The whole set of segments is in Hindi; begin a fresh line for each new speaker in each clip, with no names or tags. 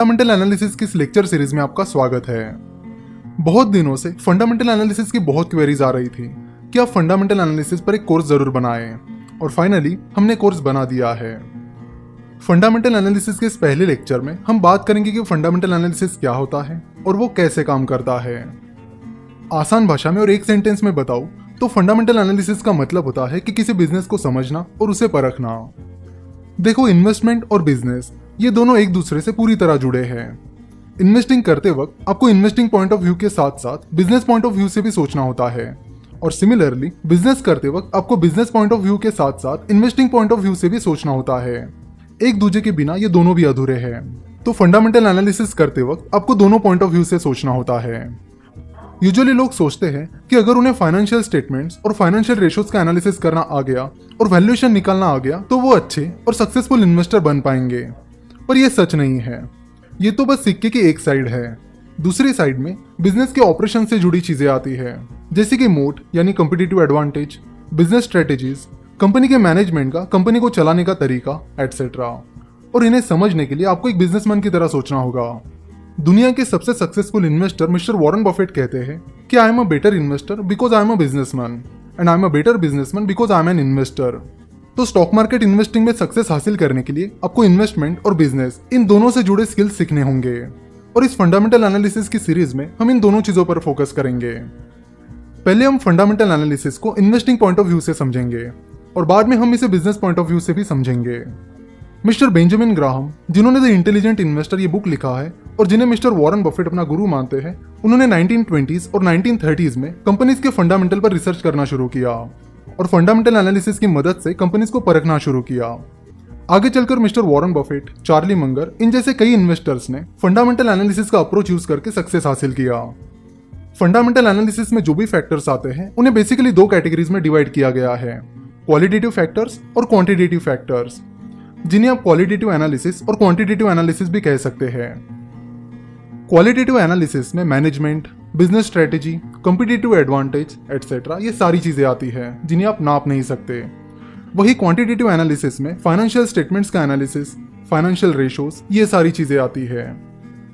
फंडामेंटल एनालिसिस की इस लेक्चर सीरीज में आपका स्वागत है। बहुत दिनों से फंडामेंटल एनालिसिस की बहुत क्वेरीज आ रही थी कि आप फंडामेंटल एनालिसिस पर एक कोर्स जरूर बनाएं और फाइनली हमने कोर्स बना दिया है। फंडामेंटल एनालिसिस के इस पहले लेक्चर में हम बात करेंगे कि फंडामेंटल एनालिसिस क्या होता है और वो कैसे काम करता है। आसान भाषा में और एक सेंटेंस में बताऊं तो फंडामेंटल एनालिसिस का मतलब होता है कि किसी बिजनेस को समझना और उसे परखना। देखो, इन्वेस्टमेंट और बिजनेस ये दोनों एक दूसरे से पूरी तरह जुड़े हैं। इन्वेस्टिंग करते वक्त आपको इन्वेस्टिंग पॉइंट ऑफ व्यू के साथ साथ बिजनेस पॉइंट ऑफ व्यू से भी सोचना होता है, और सिमिलरली बिजनेस करते वक्त आपको बिजनेस पॉइंट ऑफ व्यू के साथ साथ इन्वेस्टिंग पॉइंट ऑफ व्यू से भी सोचना होता है। एक दूसरे के बिना ये दोनों भी अधूरे हैं। तो फंडामेंटल एनालिसिस करते वक्त आपको दोनों पॉइंट ऑफ व्यू से सोचना होता है। यूजुअली लोग सोचते हैं कि अगर उन्हें फाइनेंशियल स्टेटमेंट्स और फाइनेंशियल रेशियोज का एनालिसिस करना आ गया और वैल्यूएशन निकालना आ गया तो वो अच्छे और सक्सेसफुल इन्वेस्टर बन पाएंगे, पर यह सच नहीं है। ये तो बस सिक्के की एक साइड है। दूसरी साइड में बिजनेस के ऑपरेशन से जुड़ी चीजें आती है, जैसे कि मोट यानी competitive advantage, business strategies, company के मैनेजमेंट का, कंपनी को चलाने का तरीका एटसेट्रा। और इन्हें समझने के लिए आपको एक बिजनेसमैन की तरह सोचना होगा। दुनिया के सबसे successful investor mister Warren Buffett कहते हैं कि I am a better investor because I am a businessman and I am a better businessman because I am an investor. तो स्टॉक मार्केट इन्वेस्टिंग में सक्सेस हासिल करने के लिए आपको इन्वेस्टमेंट और बिजनेस इन दोनों से जुड़े स्किल्स सीखने होंगे, और इस फंडामेंटल एनालिसिस की सीरीज में हम इन दोनों चीजों पर फोकस करेंगे। पहले हम फंडामेंटल एनालिसिस को इन्वेस्टिंग पॉइंट ऑफ व्यू से समझेंगे और बाद में हम इसे बिजनेस पॉइंट ऑफ व्यू से भी समझेंगे। मिस्टर बेंजामिन ग्राहम, जिन्होंने द इंटेलिजेंट इन्वेस्टर ये बुक लिखा है और जिन्हें मिस्टर वॉरेन बफेट अपना गुरु मानते हैं, उन्होंने 1920s और 1930s में कंपनीज के फंडामेंटल पर रिसर्च करना शुरू किया और फंडामेंटल एनालिसिस की मदद से कंपनीज को परखना शुरू किया। आगे चलकर mister Warren Buffett, Charlie Munger, इन जैसे कई इन्वेस्टर्स ने फंडामेंटल एनालिसिस का अप्रोच यूज करके सक्सेस हासिल किया। फंडामेंटल एनालिसिस में जो भी फैक्टर्स आते हैं उन्हें बेसिकली दो कैटेगरीज में डिवाइड किया गया है, क्वालिटेटिव फैक्टर्स और क्वांटिटेटिव फैक्टर्स, जिन्हें आप क्वालिटेटिव एनालिसिस और क्वांटिटेटिव एनालिसिस भी कह सकते हैं। क्वालिटेटिव एनालिसिस में management, business strategy, competitive advantage etcetera ये सारी चीजें आती है जिन्हें आप नाप नहीं सकते। वही क्वांटिटेटिव एनालिसिस में फाइनेंशियल स्टेटमेंट्स का एनालिसिस, फाइनेंशियल रेशियोज ये सारी चीजें आती है।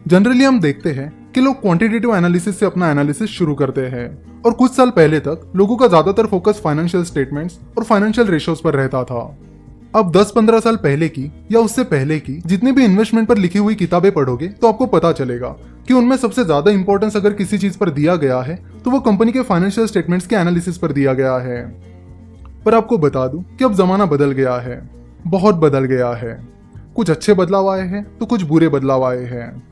जनरली हम देखते हैं कि लोग क्वांटिटेटिव एनालिसिस से अपना एनालिसिस शुरू करते हैं, और कुछ साल पहले तक लोगों का ज्यादातर फोकस फाइनेंशियल स्टेटमेंट्स और फाइनेंशियल रेशियोज पर रहता था। अब 10-15 साल पहले की या उससे पहले की जितनी भी इन्वेस्टमेंट पर लिखी हुई किताबें पढ़ोगे तो आपको पता चलेगा कि उनमें सबसे ज्यादा इंपॉर्टेंस अगर किसी चीज पर दिया गया है तो वो कंपनी के फाइनेंशियल स्टेटमेंट्स के एनालिसिस पर दिया गया है। पर आपको बता दूं कि अब जमाना बदल गया है, बहुत बदल गया है। कुछ अच्छे बदलाव आए हैं तो कुछ बुरे बदलाव आए हैं।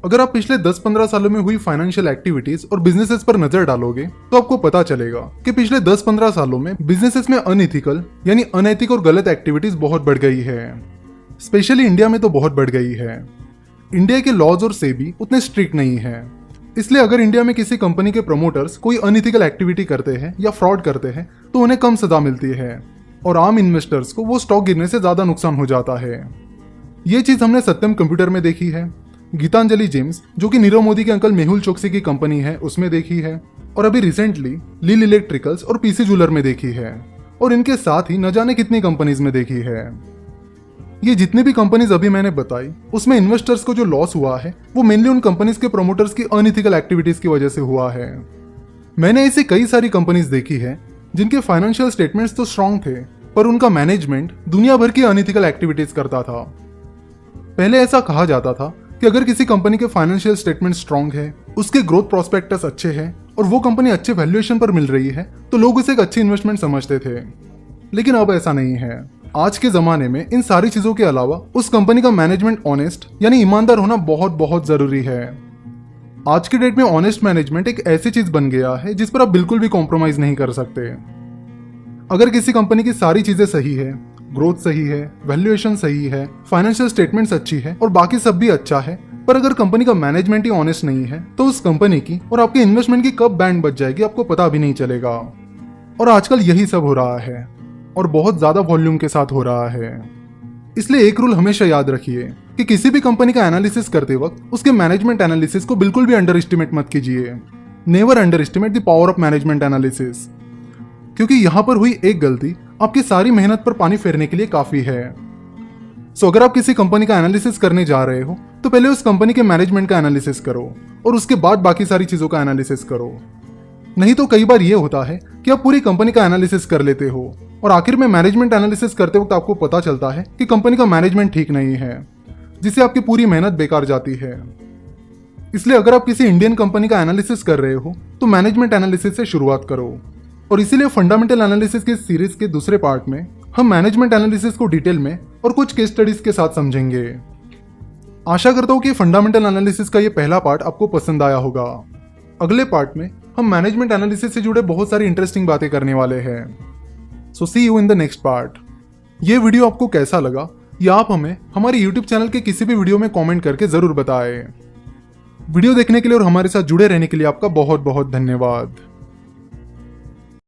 अगर आप पिछले 10-15 सालों में हुई फाइनेंशियल एक्टिविटीज और बिजनेसेस पर नजर डालोगे तो आपको पता चलेगा कि पिछले 10-15 सालों में बिजनेसेस में अनइथिकल यानी अनैतिक और गलत एक्टिविटीज बहुत बढ़ गई है। स्पेशली इंडिया में तो बहुत बढ़ गई है। इंडिया के लॉज और सेबी उतने स्ट्रिक्ट नहीं है, इसलिए अगर इंडिया में किसी कंपनी के प्रमोटर्स कोई अनइथिकल एक्टिविटी करते हैं या फ्रॉड करते हैं तो उन्हें कम सजा मिलती है, और आम इन्वेस्टर्स को वो स्टॉक गिरने से ज्यादा नुकसान हो जाता है। ये चीज हमने सत्यम कंप्यूटर में देखी है, गीतांजलि जेम्स जो कि नीरव मोदी के अंकल मेहुल चोकसी की कंपनी है उसमें देखी है, और अभी रिसेंटली लील इलेक्ट्रिकल्स और पीसी जूलर में देखी है, और इनके साथ ही न जाने कितनी कंपनीज में देखी है। ये जितनी भी कंपनीज अभी मैंने बताई उसमें इन्वेस्टर्स को जो लॉस हुआ है वो मेनली उन कंपनीज के प्रमोटर्स की अनइथिकल एक्टिविटीज की वजह से हुआ है। मैंने ऐसी कई सारी कंपनीज देखी है जिनके फाइनेंशियल स्टेटमेंट्स तो स्ट्रांग थे पर उनका मैनेजमेंट दुनिया भर की अनइथिकल एक्टिविटीज करता था। पहले ऐसा कहा जाता था कि अगर किसी कंपनी के फाइनेंशियल स्टेटमेंट स्ट्रांग है, उसके ग्रोथ प्रोस्पेक्टस अच्छे हैं और वो कंपनी अच्छे वैल्यूएशन पर मिल रही है तो लोग उसे एक अच्छी इन्वेस्टमेंट समझते थे। लेकिन अब ऐसा नहीं है। आज के जमाने में इन सारी चीजों के अलावा उस कंपनी का मैनेजमेंट ऑनेस्ट यानी ईमानदार होना बहुत बहुत जरूरी है। आज के डेट में ऑनेस्ट मैनेजमेंट एक ऐसी चीज बन गया है जिस पर आप बिल्कुल भी कॉम्प्रोमाइज नहीं कर सकते। अगर किसी कंपनी की सारी चीजें सही है, ग्रोथ सही है, वैल्यूएशन सही है, फाइनेंशियल स्टेटमेंट्स अच्छी है और बाकी सब भी अच्छा है, पर अगर कंपनी का मैनेजमेंट ही ऑनेस्ट नहीं है तो उस कंपनी की और आपके इन्वेस्टमेंट की कब बैंड बच जाएगी आपको पता भी नहीं चलेगा। और आजकल यही सब हो रहा है और बहुत ज्यादा वॉल्यूम के साथ हो रहा है। इसलिए एक रूल हमेशा याद रखिए कि किसी भी कंपनी का एनालिसिस करते वक्त उसके मैनेजमेंट एनालिसिस को बिल्कुल भी अंडर एस्टिमेट मत कीजिए। Never under estimate the power of management analysis, क्योंकि यहां पर हुई एक गलती आपकी सारी मेहनत पर पानी फेरने के लिए काफी है। सो अगर आप किसी कंपनी का एनालिसिस करने जा रहे हो तो पहले उस कंपनी के मैनेजमेंट का एनालिसिस करो और उसके बाद बाकी सारी चीजों का एनालिसिस करो। नहीं तो कई बार ये होता है कि आप पूरी कंपनी का एनालिसिस कर लेते हो और आखिर में मैनेजमेंट एनालिसिस करते वक्त आपको पता चलता है कि कंपनी का मैनेजमेंट ठीक नहीं है, जिससे आपकी पूरी मेहनत बेकार जाती है। इसलिए अगर आप किसी इंडियन कंपनी का एनालिसिस कर रहे हो तो मैनेजमेंट एनालिसिस से शुरुआत करो। और इसीलिए फंडामेंटल एनालिसिस के सीरीज के दूसरे पार्ट में हम मैनेजमेंट एनालिसिस को डिटेल में और कुछ केस स्टडीज के साथ समझेंगे। आशा करता हूँ कि फंडामेंटल एनालिसिस का ये पहला पार्ट आपको पसंद आया होगा। अगले पार्ट में हम मैनेजमेंट एनालिसिस से जुड़े बहुत सारी इंटरेस्टिंग बातें करने वाले हैं। So see you in the next part. ये वीडियो आपको कैसा लगा या आप हमें हमारे यूट्यूब चैनल के किसी भी वीडियो में कमेंट करके जरूर बताएं। वीडियो देखने के लिए और हमारे साथ जुड़े रहने के लिए आपका बहुत बहुत धन्यवाद।